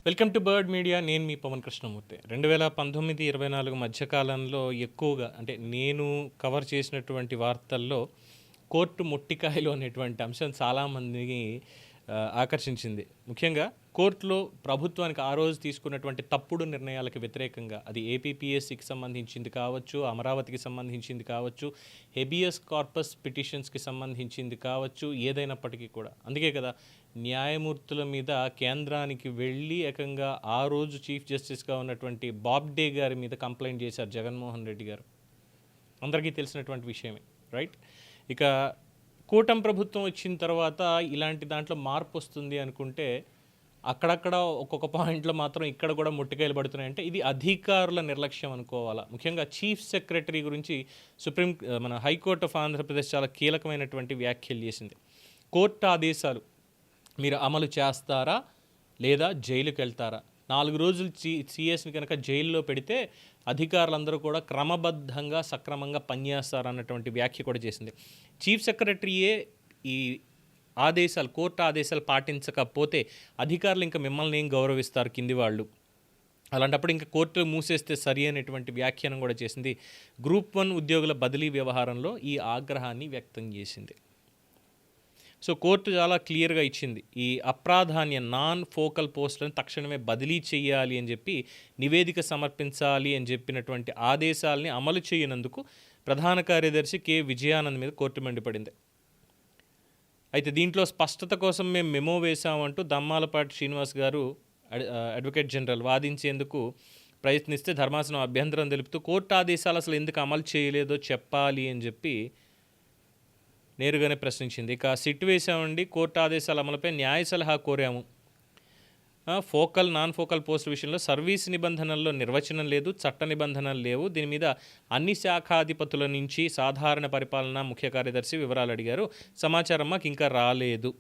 Welcome to bird media. నేను మీ పవన్ కృష్ణమూర్తి. 2019-24 మధ్యకాలంలో ఎక్కువగా అంటే నేను కవర్ చేసినటువంటి వార్తల్లో కోర్టు మొట్టికాయలు అనేటువంటి అంశం చాలామందిని ఆకర్షించింది. ముఖ్యంగా కోర్టులో ప్రభుత్వానికి ఆ రోజు తీసుకున్నటువంటి తప్పుడు నిర్ణయాలకు వ్యతిరేకంగా, అది ఏపీపీఎస్సికి సంబంధించింది కావచ్చు, అమరావతికి సంబంధించింది కావచ్చు, హెబియస్ కార్పస్ పిటిషన్స్కి సంబంధించింది కావచ్చు, ఏదైనప్పటికీ కూడా. అందుకే కదా న్యాయమూర్తుల మీద కేంద్రానికి వెళ్ళి ఏకంగా ఆ రోజు చీఫ్ జస్టిస్గా ఉన్నటువంటి బాబ్డే గారి మీద కంప్లైంట్ చేశారు జగన్మోహన్ రెడ్డి గారు. అందరికీ తెలిసినటువంటి విషయమే, రైట్? ఇక కూటమి ప్రభుత్వం వచ్చిన తర్వాత ఇలాంటి దాంట్లో మార్పు వస్తుంది అనుకుంటే అక్కడక్కడ ఒక్కొక్క పాయింట్లో మాత్రం ఇక్కడ కూడా ముట్టికాయలు పడుతున్నాయంటే ఇది అధికారుల నిర్లక్ష్యం అనుకోవాలా. ముఖ్యంగా చీఫ్ సెక్రటరీ గురించి మన హైకోర్టు ఆఫ్ ఆంధ్రప్రదేశ్ చాలా కీలకమైనటువంటి వ్యాఖ్యలు చేసింది. కోర్టు ఆదేశాలు మీరు అమలు చేస్తారా లేదా జైలుకి వెళ్తారా? 4 రోజులు సిఎస్ని కనుక జైల్లో పెడితే అధికారులందరూ కూడా క్రమబద్ధంగా సక్రమంగా పనిచేస్తారన్నటువంటి వ్యాఖ్య కూడా చేసింది. చీఫ్ సెక్రటరీయే ఈ ఆదేశాలు, కోర్టు ఆదేశాలు పాటించకపోతే అధికారులు ఇంకా మిమ్మల్ని ఏం గౌరవిస్తారు కింది వాళ్ళు? అలాంటప్పుడు ఇంకా కోర్టులు మూసేస్తే సరి అనేటువంటి వ్యాఖ్యానం కూడా చేసింది. గ్రూప్ 1 ఉద్యోగుల బదిలీ వ్యవహారంలో ఈ ఆగ్రహాన్ని వ్యక్తం చేసింది. సో కోర్టు చాలా క్లియర్గా ఇచ్చింది. ఈ అప్రాధాన్య నాన్ ఫోకల్ పోస్టులను తక్షణమే బదిలీ చేయాలి అని చెప్పి నివేదిక సమర్పించాలి అని చెప్పినటువంటి ఆదేశాలని అమలు చేయనందుకు ప్రధాన కార్యదర్శి కె విజయానంద్ మీద కోర్టు మండిపడింది. అయితే దీంట్లో స్పష్టత కోసం మేము మెమో వేశామంటూ దమ్మాలపాటి శ్రీనివాస్ గారు అడ్వకేట్ జనరల్ వాదించేందుకు ప్రయత్నిస్తే ధర్మాసనం అభ్యంతరం తెలుపుతూ కోర్టు ఆదేశాలు అసలు ఎందుకు అమలు చేయలేదో చెప్పాలి అని చెప్పి నేరుగానే ప్రశ్నించింది. ఇక సిట్ వేసామండి, కోర్టు ఆదేశాల అమలుపై న్యాయ సలహా కోరాము. ఫోకల్ నాన్ ఫోకల్ పోస్ట్ విషయంలో సర్వీస్ నిబంధనల్లో నిర్వచనం లేదు, చట్ట నిబంధనలు లేవు. దీని మీద అన్ని శాఖాధిపతుల నుంచి సాధారణ పరిపాలన ముఖ్య కార్యదర్శి వివరాలు అడిగారు. సమాచారం మాకు ఇంకా రాలేదు.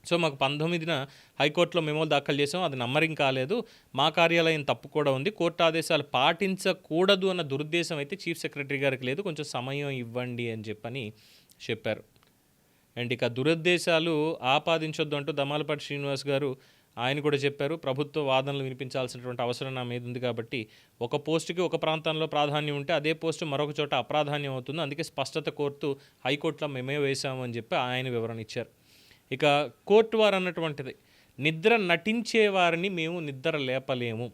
సో మాకు 19న హైకోర్టులో మెమోలు దాఖలు చేసాం, అది నమ్మరింగ్ కాలేదు. మా కార్యాలయం తప్పు కూడా ఉంది. కోర్టు ఆదేశాలు పాటించకూడదు అన్న దురుద్దేశం అయితే చీఫ్ సెక్రటరీ గారికి లేదు, కొంచెం సమయం ఇవ్వండి అని చెప్పారు. అండ్ ఇక దురుద్దేశాలు ఆపాదించొద్దు అంటూ దమ్మాలపాటి శ్రీనివాస్ గారు ఆయన కూడా చెప్పారు. ప్రభుత్వ వాదనలు వినిపించాల్సినటువంటి అవసరం నా మీద ఉంది కాబట్టి ఒక పోస్టుకి ఒక ప్రాంతంలో ప్రాధాన్యం ఉంటే అదే పోస్టు మరొక చోట అప్రాధాన్యం అవుతుంది, అందుకే స్పష్టత కోర్టు హైకోర్టులో మేమే వేశామని చెప్పి ఆయన వివరణ ఇచ్చారు. ఇక కోర్టు వారు అన్నటువంటిది, నిద్ర నటించే వారిని మేము నిద్ర లేపలేము.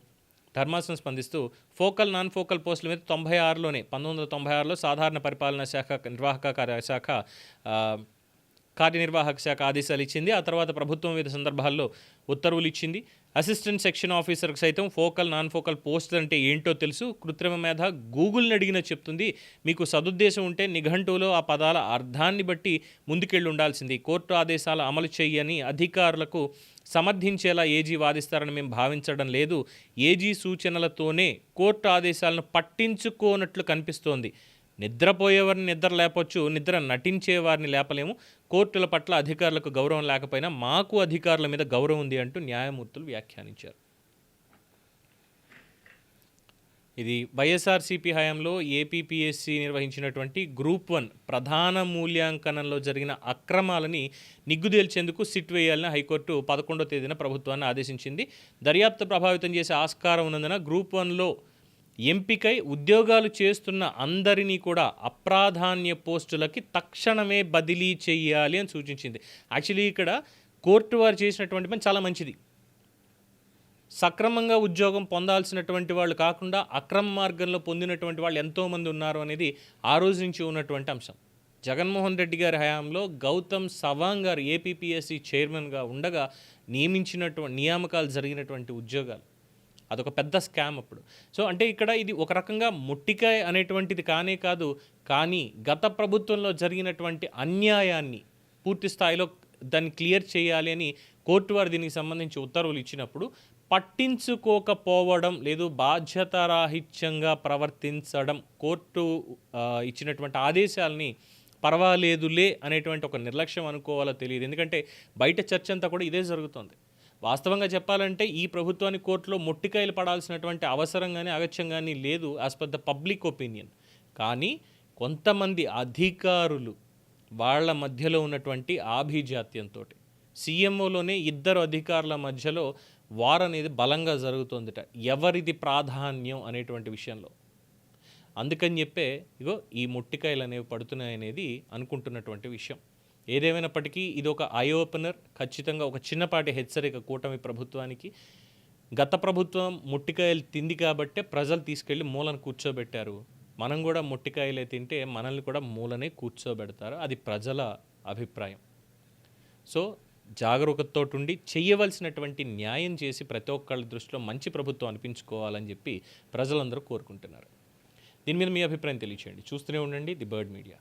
ధర్మాసనం స్పందిస్తూ ఫోకల్ నాన్ ఫోకల్ పోస్టుల మీద 1996లో సాధారణ పరిపాలనా శాఖ కార్యనిర్వాహక శాఖ ఆదేశాలు ఇచ్చింది. ఆ తర్వాత ప్రభుత్వం వివిధ సందర్భాల్లో ఉత్తర్వులు ఇచ్చింది. అసిస్టెంట్ సెక్షన్ ఆఫీసర్కి సైతం ఫోకల్ నాన్ ఫోకల్ పోస్టులు అంటే ఏంటో తెలుసు. కృత్రిమ మేధ గూగుల్ని అడిగినా చెప్తుంది. మీకు సదుద్దేశం ఉంటే నిఘంటువులో ఆ పదాల అర్థాన్ని బట్టి ముందుకెళ్ళి ఉండాల్సింది. కోర్టు ఆదేశాలు అమలు చేయని అధికారులకు సమర్థించేలా ఏజీ వాదిస్తారని మేము భావించడం లేదు. ఏజీ సూచనలతోనే కోర్టు ఆదేశాలను పట్టించుకోనట్లు కనిపిస్తోంది. నిద్రపోయేవారిని నిద్ర లేపొచ్చు, నిద్ర నటించే వారిని లేపలేము. కోర్టుల పట్ల అధికారులకు గౌరవం లేకపోయినా మాకు అధికారుల మీద గౌరవం ఉంది అంటూ న్యాయమూర్తులు వ్యాఖ్యానించారు. ఇది వైఎస్ఆర్సీపీ హయాంలో ఏపీపీఎస్సీ నిర్వహించినటువంటి గ్రూప్ 1 ప్రధాన మూల్యాంకనంలో జరిగిన అక్రమాలని నిగ్గుదేల్చేందుకు సిట్ వేయాలని హైకోర్టు 11వ తేదీన ప్రభుత్వాన్ని ఆదేశించింది. దర్యాప్తు ప్రభావితం చేసే ఆస్కారం ఉన్నందున గ్రూప్ 1లో ఎంపికై ఉద్యోగాలు చేస్తున్న అందరినీ కూడా అప్రాధాన్య పోస్టులకి తక్షణమే బదిలీ చేయాలి అని సూచించింది. యాక్చువల్లీ ఇక్కడ కోర్టు వారు చేసినటువంటి పని చాలా మంచిది. సక్రమంగా ఉద్యోగం పొందాల్సినటువంటి వాళ్ళు కాకుండా అక్రమ మార్గంలో పొందినటువంటి వాళ్ళు ఎంతోమంది ఉన్నారు అనేది ఆ రోజు నుంచి ఉన్నటువంటి అంశం. జగన్మోహన్ రెడ్డి గారి హయాంలో గౌతమ్ సవాంగ్ గారు ఏపీపీఎస్సీ చైర్మన్గా ఉండగా నియామకాలు జరిగినటువంటి ఉద్యోగాలు, అదొక పెద్ద స్కామ్ అప్పుడు. సో అంటే ఇక్కడ ఇది ఒక రకంగా ముట్టికాయ అనేటువంటిది కానే కాదు, కానీ గత ప్రభుత్వంలో జరిగినటువంటి అన్యాయాన్ని పూర్తి స్థాయిలో దాన్ని క్లియర్ చేయాలి అని కోర్టు వారు దీనికి సంబంధించి ఉత్తర్వులు ఇచ్చినప్పుడు పట్టించుకోకపోవడం లేదు, బాధ్యతారాహిత్యంగా ప్రవర్తించడం, కోర్టు ఇచ్చినటువంటి ఆదేశాలని పర్వాలేదులే అనేటువంటి ఒక నిర్లక్ష్యం అనుకోవాలో తెలియదు. ఎందుకంటే బయట చర్చ అంతా కూడా ఇదే జరుగుతుంది. వాస్తవంగా చెప్పాలంటే ఈ ప్రభుత్వాన్ని కోర్టులో మొట్టికాయలు పడాల్సినటువంటి అవసరం కానీ అగత్యం కానీ లేదు as per the public opinion. కానీ కొంతమంది అధికారులు వాళ్ళ మధ్యలో ఉన్నటువంటి ఆభిజాత్యంతో సీఎంఓలోనే ఇద్దరు అధికారుల మధ్యలో వార్ అనేది బలంగా జరుగుతుందిట, ఎవరిది ప్రాధాన్యం అనేటువంటి విషయంలో. అందుకని చెప్పే ఇగో ఈ ముట్టికాయలు అనేవి పడుతున్నాయి అనేది అనుకుంటున్నటువంటి విషయం. ఏదేమైనప్పటికీ ఇది ఒక ఐ ఓపెనర్, ఖచ్చితంగా ఒక చిన్నపాటి హెచ్చరిక కూటమి ప్రభుత్వానికి. గత ప్రభుత్వం ముట్టికాయలు తింది కాబట్టే ప్రజలు తీసుకెళ్ళి మూలను కూర్చోబెట్టారు. మనం కూడా ముట్టికాయలే తింటే మనల్ని కూడా మూలనే కూర్చోబెడతారు. అది ప్రజల అభిప్రాయం. సో జాగరూకతతో ఉండి చెయ్యవలసినటువంటి న్యాయం చేసి ప్రతి ఒక్కళ్ళ దృష్టిలో మంచి ప్రభుత్వం అనిపించుకోవాలని చెప్పి ప్రజలందరూ కోరుకుంటున్నారు. దీని మీద మీ అభిప్రాయం తెలియచేయండి. చూస్తూనే ఉండండి ది బర్డ్ మీడియా.